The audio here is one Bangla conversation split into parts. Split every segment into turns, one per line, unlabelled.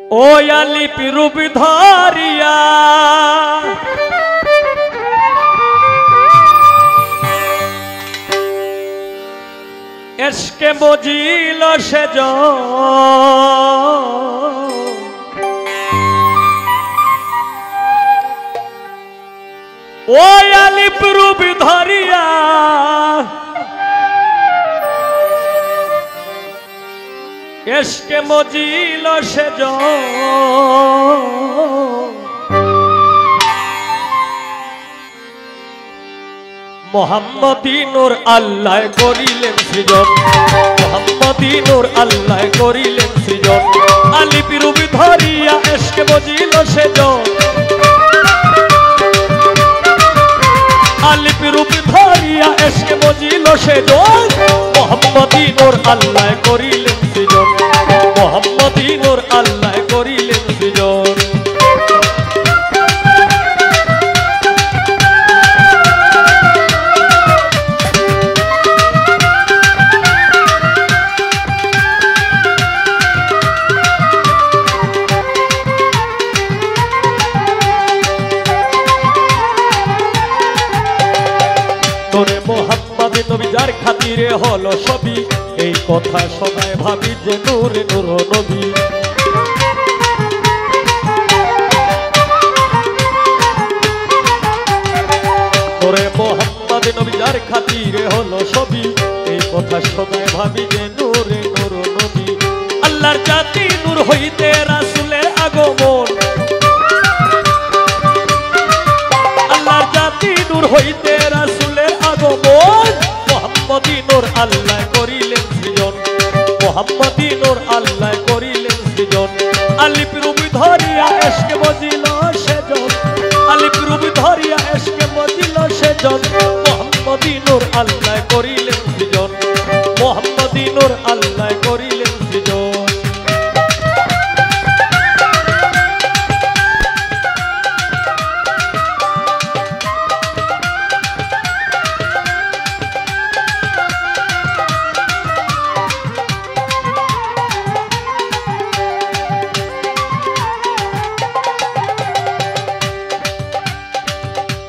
ও আলিপি রূপ ধরিয়া এসকে মজিল সেজ ও আলিপ রূপ ধরিয়া এসকে মজিল সেজ মোহাম্মদী নূর আল্লাহ করিলেন সৃজন মোহাম্মদী নূর আল্লাহ করিলেন সৃজন আলিপ রূপ ধরিয়া এসকে মজিল সেজ আলিপ রূপ ধরিয়া এসকে মজিল সেজ মোহাম্মদী নূর আল্লাহ করিলেন সৃজন মোহাম্মদী নূর আল্লাহ করিলেন সৃজন তোরে মোহাম্মদ নবী যার খাতিরে হলো সবই এই কথা সবাই ভাবি যে নূরে নূর নবী তোরে মোহাম্মদ নবী যার খাতিরে হলো সবই এই কথা সবাই ভাবি যে নূরে নূর নবী আল্লাহর জাতি নূর হইতে রাসূলের আগমন আল্লাহর জাতি নূর হইতে রাসূলের আগমন মোহাম্মদী নূর আল্লাহ করিলেন সৃজন মোহাম্মদী নূর আল্লাহ করিলেন সৃজন আলিপ রূপ ধরিয়া এসকে মজিল সেজন আলিপ রূপ ধরিয়া এসকে মজিল সেজন মোহাম্মদী নূর আল্লাহ করিলেন সৃজন মোহাম্মদী নূর আল্লাহ করিলেন সৃজন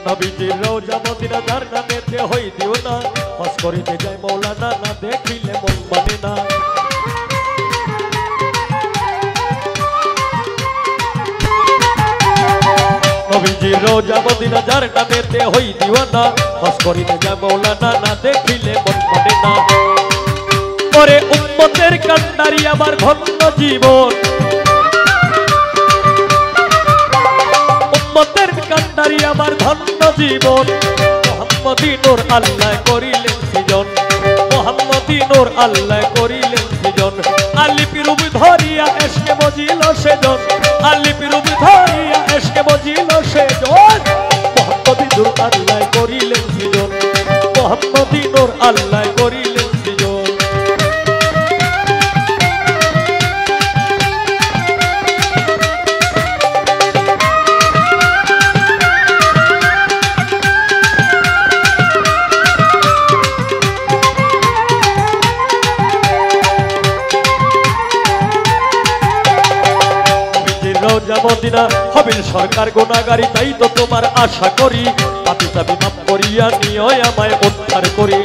নবীজির রওজা মদিনা যার নামেতে হই দিও না হজ করিতে যায় মৌলানা না দেখিলে মন মানে না নবীজির রওজা মদিনা যার নামেতে হই দিও না হজ করিতে যায় মৌলানা না দেখিলে মন মানে না পরে উম্মতের কান্ডারি আমার ধন্য জীবন উম্মতের কান্ডারি আমার ধন্য জীবন মোহাম্মদী নূর আল্লাহ করিলেন সৃজন মোহাম্মদী নূর আল্লাহ করিলেন সৃজন আলিপ রূপ ধরিয়া এসকে মজিল সেজন আলিপ রূপ ধরিয়া এসকে মজিল সেজন মোহাম্মদী নূর আল্লাহ করিলেন সৃজন মোহাম্মদী নূর আল্লাহ করিলেন সৃজন মদিনা হবিল সরকার গুনাহগারী তাই তো তোমার আশা করি পাপী তাবি মাফ করিয়া নিও আমায় উদ্ধার করি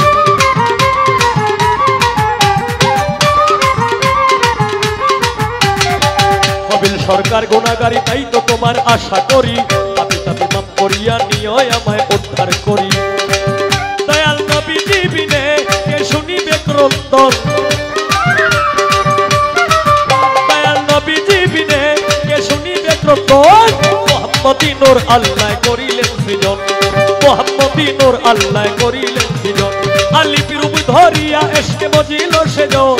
হবিল সরকার গুনাহগারী তাই তো তোমার আশা করি পাপী তাবি মাফ করিয়া নিও আমায় উদ্ধার করি দয়াল নবীজি বিনে কে শুনিবে ক্রন্দন দয়াল নবীজি বিনে কে শুনিবে ক্রন্দন মোহাম্মদী নূর আল্লাহ করিলেন সৃজন মোহাম্মদী নূর আল্লাহ করিলেন সৃজন আলিপ রূপ ধরিয়া এসকে মজিল সেজন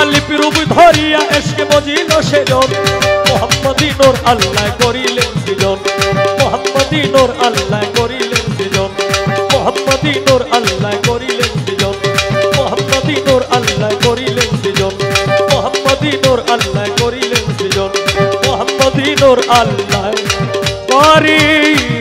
আলিপ রূপ ধরিয়া এসকে মজিল সেজন মোহাম্মদী নূর আল্লাহ করিলেন সৃজন মোহাম্মদী নূর আল্লাহ করিলেন সৃজন মোহাম্মদী নূর আল্লাহ করিলেন সৃজন মোহাম্মদী নূর আল্লাহ করিলেন সৃজন মোহাম্মদী নূর আল্লাহ করিলেন সৃজন মোহাম্মদী নূর আল্লাহ করিলেন